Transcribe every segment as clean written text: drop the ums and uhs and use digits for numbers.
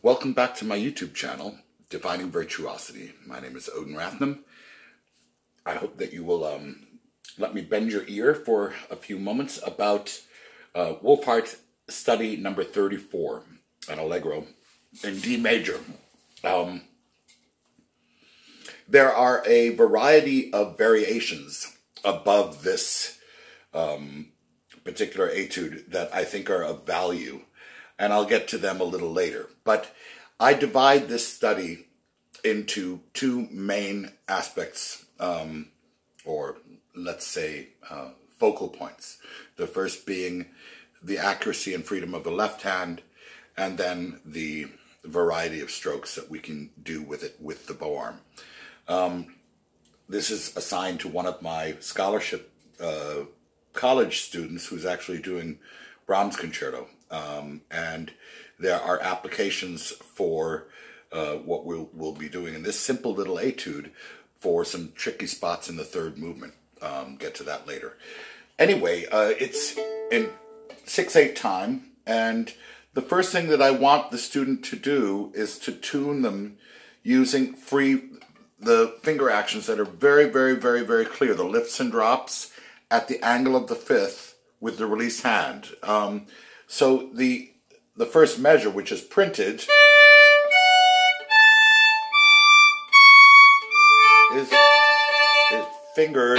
Welcome back to my YouTube channel, Defining Virtuosity. My name is Odin Rathnam. I hope that you will let me bend your ear for a few moments about Wohlfahrt study number 34, an Allegro in D major. There are a variety of variations above this particular etude that I think are of value, and I'll get to them a little later. But I divide this study into two main aspects, or let's say focal points. The first being the accuracy and freedom of the left hand, and then the variety of strokes that we can do with it with the bow arm. This is assigned to one of my scholarship college students who's actually doing Brahms concerto. And there are applications for what we'll be doing in this simple little etude for some tricky spots in the third movement. Get to that later. Anyway, it's in 6/8 time, and the first thing that I want the student to do is to tune them using the finger actions that are very, very, very, very clear. The lifts and drops at the angle of the fifth with the release hand. So the first measure, which is printed, is fingered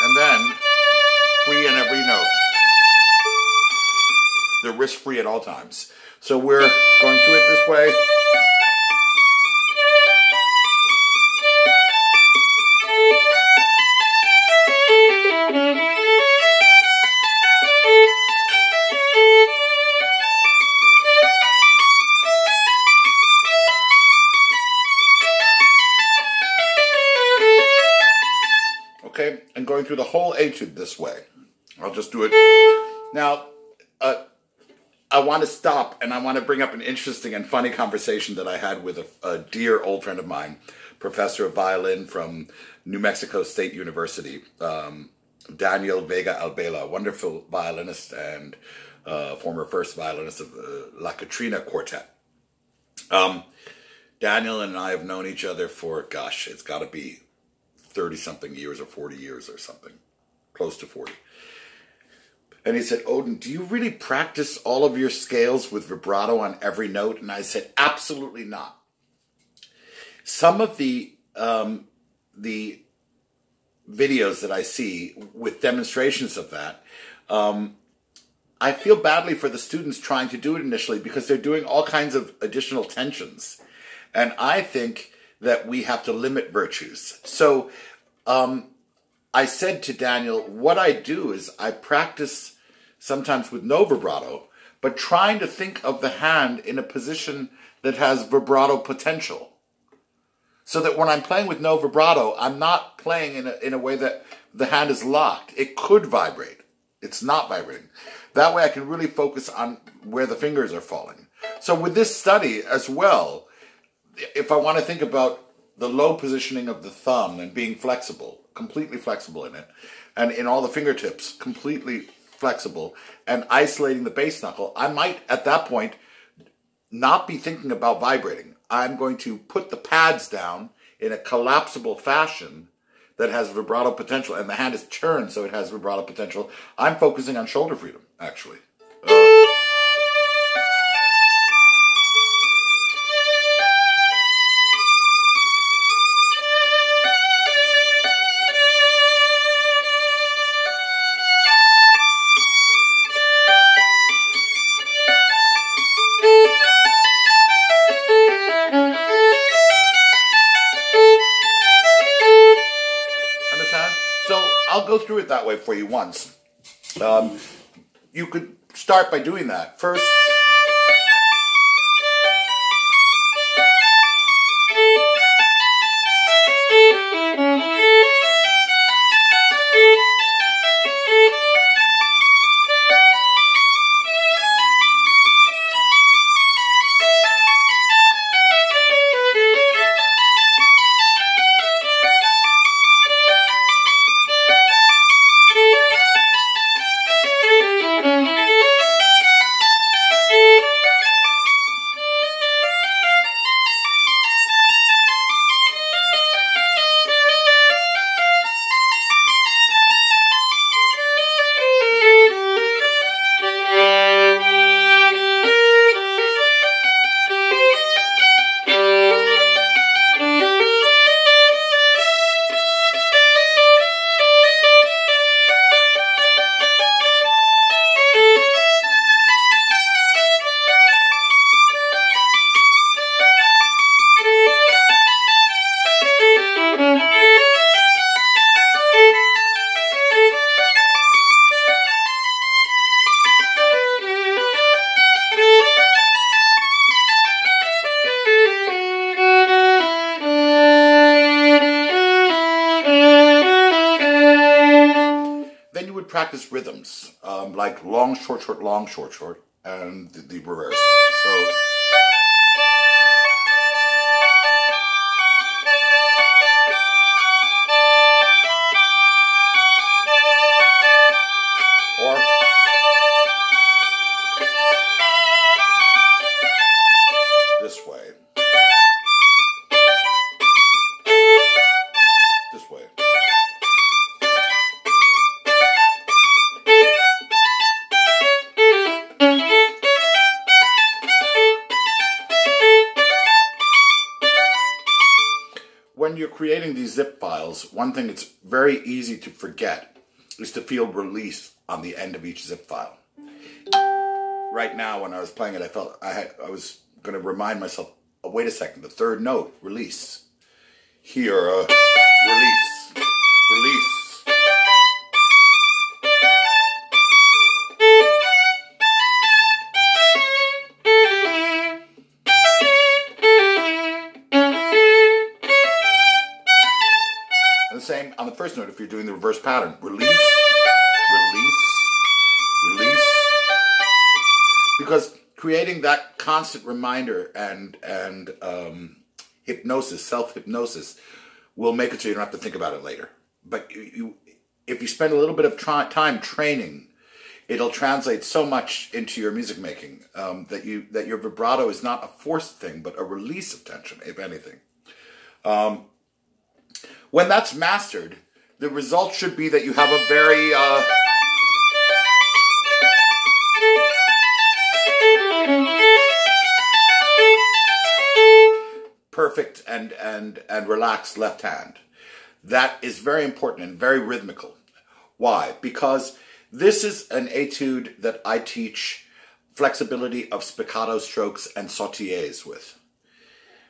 and then free in every note. They're wrist free at all times. So we're going through it this way. Okay, and going through the whole etude this way. I'll just do it. Now, I want to stop and I want to bring up an interesting and funny conversation that I had with a dear old friend of mine, professor of violin from New Mexico State University, Daniel Vega Albela, wonderful violinist and former first violinist of the La Catrina Quartet. Daniel and I have known each other for, gosh, it's got to be 30-something years or 40 years or something, close to 40. And he said, Odin, do you really practice all of your scales with vibrato on every note? And I said, absolutely not. Some of the videos that I see with demonstrations of that, I feel badly for the students trying to do it initially because they're doing all kinds of additional tensions. And I think that we have to limit virtues. So I said to Daniel, what I do is I practice sometimes with no vibrato, but trying to think of the hand in a position that has vibrato potential. So that when I'm playing with no vibrato, I'm not playing in a way that the hand is locked. It could vibrate. It's not vibrating. That way I can really focus on where the fingers are falling. So with this study as well, if I want to think about the low positioning of the thumb and being flexible, completely flexible in it, and in all the fingertips, completely flexible, and isolating the base knuckle, I might, at that point, not be thinking about vibrating. I'm going to put the pads down in a collapsible fashion that has vibrato potential, and the hand is turned so it has vibrato potential. I'm focusing on shoulder freedom, actually. I'll go through it that way for you once. You could start by doing that. First, practice rhythms, like long, short, short, long, short, short, and the reverse. So. Or this way. This way. When you're creating these zip files, one thing that's very easy to forget is to feel release on the end of each zip file. Right now, when I was playing it, I felt I was going to remind myself, oh, wait a second, the third note, release. Here, release, release. And the same on the first note if you're doing the reverse pattern. Release, release, release. Because creating that constant reminder and hypnosis, self-hypnosis, will make it so you don't have to think about it later. But if you spend a little bit of time training, it'll translate so much into your music making that your vibrato is not a forced thing, but a release of tension, if anything. When that's mastered, the result should be that you have a very perfect and relaxed left hand. That is very important and very rhythmical. Why? Because this is an etude that I teach flexibility of spiccato strokes and sautillés with.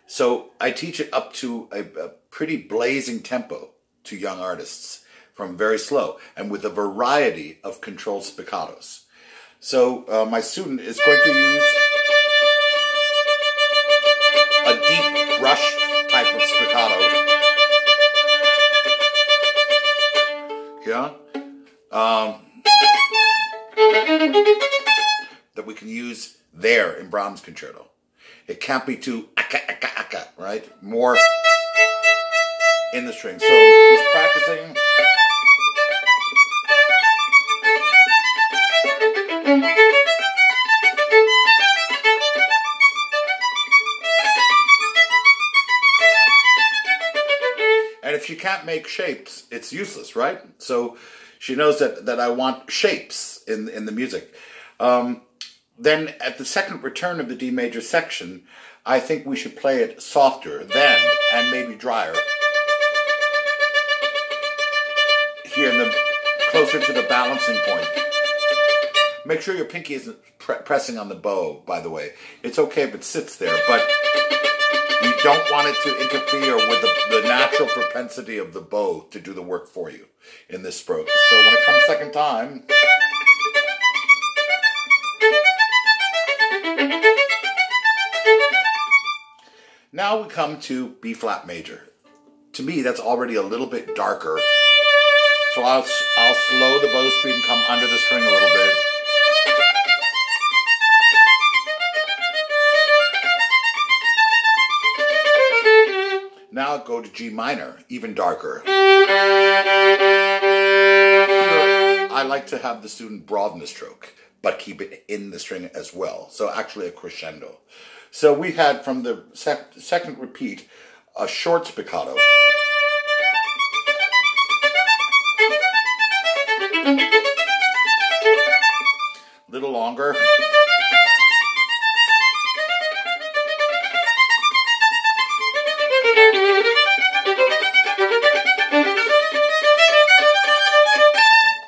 So I teach it up to a pretty blazing tempo to young artists, from very slow and with a variety of controlled spiccatos. So my student is going to use a deep brush type of spiccato. Yeah. That we can use there in Brahms' concerto. It can't be too aka, right? More in the string. So she's practicing. And if she can't make shapes, it's useless, right? So she knows that I want shapes in the music. Then at the second return of the D major section, I think we should play it softer then and maybe drier. Here, closer to the balancing point. Make sure your pinky isn't pressing on the bow, by the way. It's okay if it sits there, but you don't want it to interfere with the natural propensity of the bow to do the work for you in this stroke. So when it comes second time... Now we come to B flat major. To me, that's already a little bit darker. So I'll slow the bow speed and come under the string a little bit. Now go to G minor, even darker. Here, I like to have the student broaden the stroke, but keep it in the string as well. So actually a crescendo. So we had from the second repeat a short spiccato. Little longer.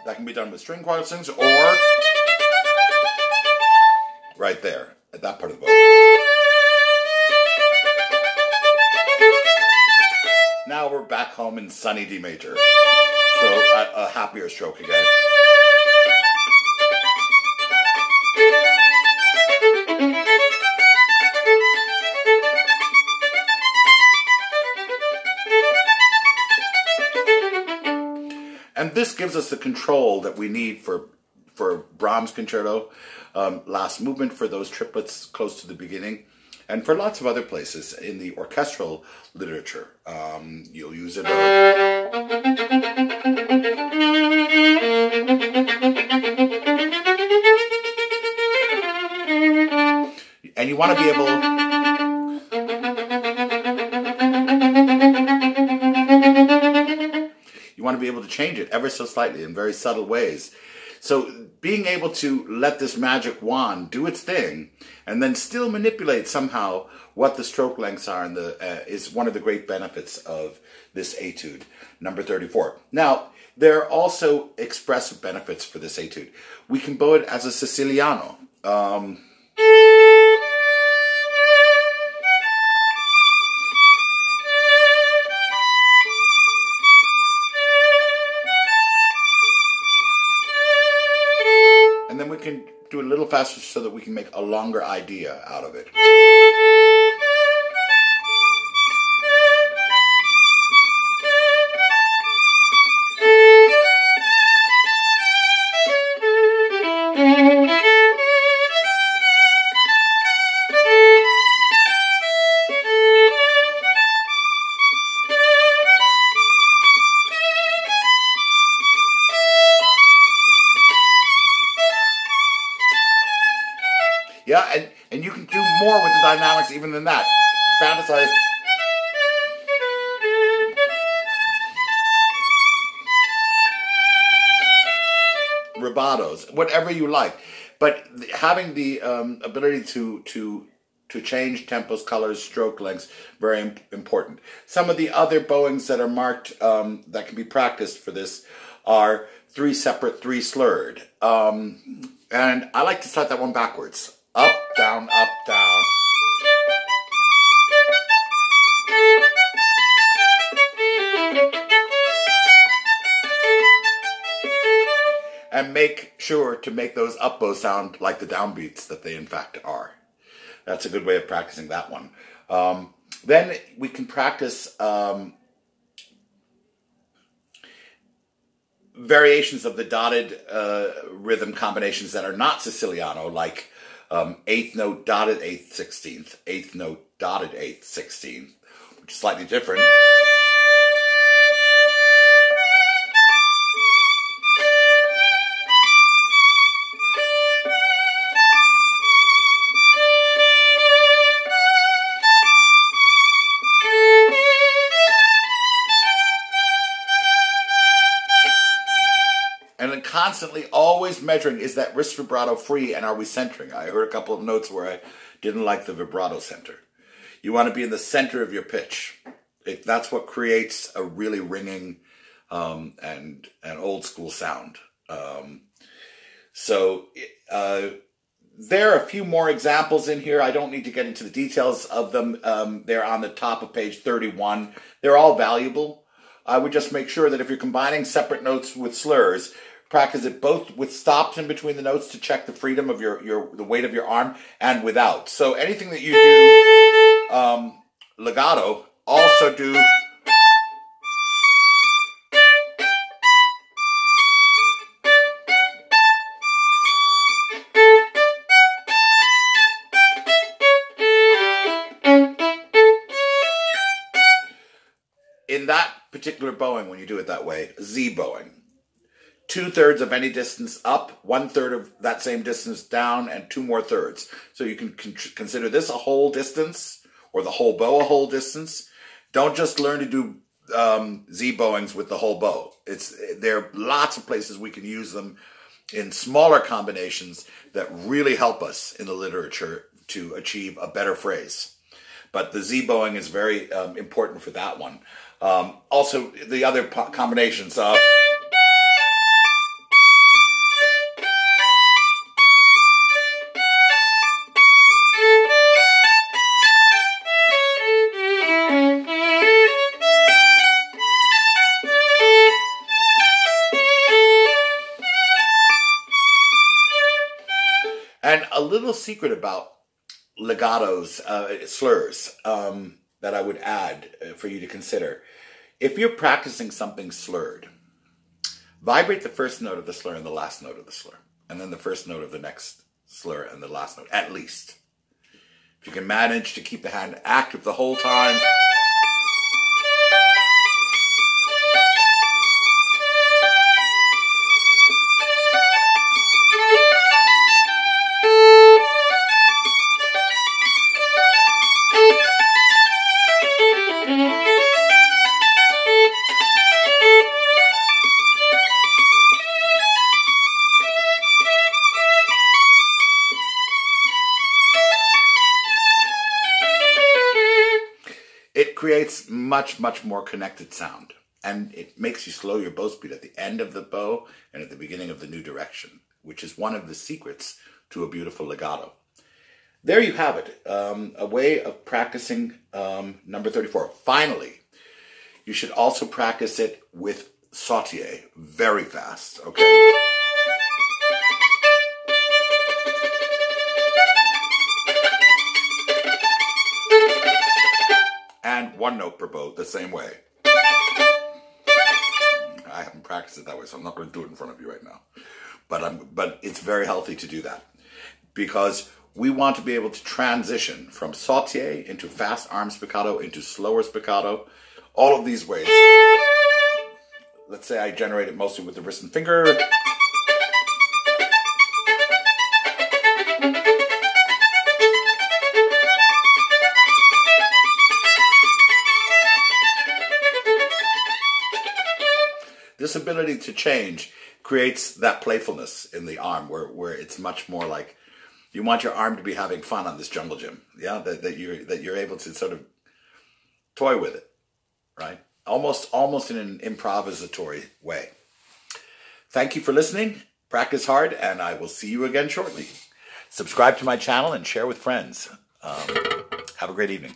That can be done with string quartet strings or right there at that part of the bow. Now we're back home in sunny D major. So a happier stroke again. And this gives us the control that we need for Brahms concerto, last movement for those triplets close to the beginning, and for lots of other places in the orchestral literature. You'll use it. And you want to be able... You want to be able to change it ever so slightly in very subtle ways. So being able to let this magic wand do its thing and then still manipulate somehow what the stroke lengths are and is one of the great benefits of this etude, number 34. Now, there are also expressive benefits for this etude. We can bow it as a Siciliano. And then we can do it a little faster so that we can make a longer idea out of it. Yeah, and you can do more with the dynamics even than that. Fantasize. Rubatos, whatever you like. But having the ability to change tempos, colors, stroke lengths, very important. Some of the other bowings that are marked, that can be practiced for this are 3 separate, 3 slurred. And I like to start that one backwards. Up, down, up, down. And make sure to make those up bows sound like the downbeats that they in fact are. That's a good way of practicing that one. Then we can practice variations of the dotted rhythm combinations that are not Siciliano, like 8th note, dotted 8th, 16th, 8th note, dotted 8th, 16th, which is slightly different. And then constantly always measuring, is that wrist vibrato free and are we centering? I heard a couple of notes where I didn't like the vibrato center. You want to be in the center of your pitch. That's what creates a really ringing and an old school sound. There are a few more examples in here. I don't need to get into the details of them. They're on the top of page 31. They're all valuable. I would just make sure that if you're combining separate notes with slurs, practice it both with stops in between the notes to check the freedom of the weight of your arm and without. So anything that you do legato, also do in that particular bowing, when you do it that way, Z bowing. 2/3 of any distance up, 1/3 of that same distance down, and 2 more thirds. So you can consider this a whole distance, or the whole bow a whole distance. Don't just learn to do Z bowings with the whole bow. There are lots of places we can use them in smaller combinations that really help us in the literature to achieve a better phrase. But the Z bowing is very important for that one. Also, the other combinations of and a little secret about legatos, slurs, that I would add for you to consider. If you're practicing something slurred, Vibrate the first note of the slur and the last note of the slur, and then the first note of the next slur and the last note, at least. If you can manage to keep the hand active the whole time, it creates much, much more connected sound. And it makes you slow your bow speed at the end of the bow and at the beginning of the new direction, which is one of the secrets to a beautiful legato. There you have it, a way of practicing number 34. Finally, you should also practice it with sautillé very fast, okay? And one note per bow, the same way. I haven't practiced it that way, so I'm not going to do it in front of you right now. But it's very healthy to do that, because we want to be able to transition from sautillé into fast arm spiccato, into slower spiccato, all of these ways. Let's say I generate it mostly with the wrist and finger. This ability to change creates that playfulness in the arm where it's much more like you want your arm to be having fun on this jungle gym. Yeah, that you're able to sort of toy with it, right? Almost in an improvisatory way. Thank you for listening. Practice hard, and I will see you again shortly. Subscribe to my channel and share with friends. Have a great evening.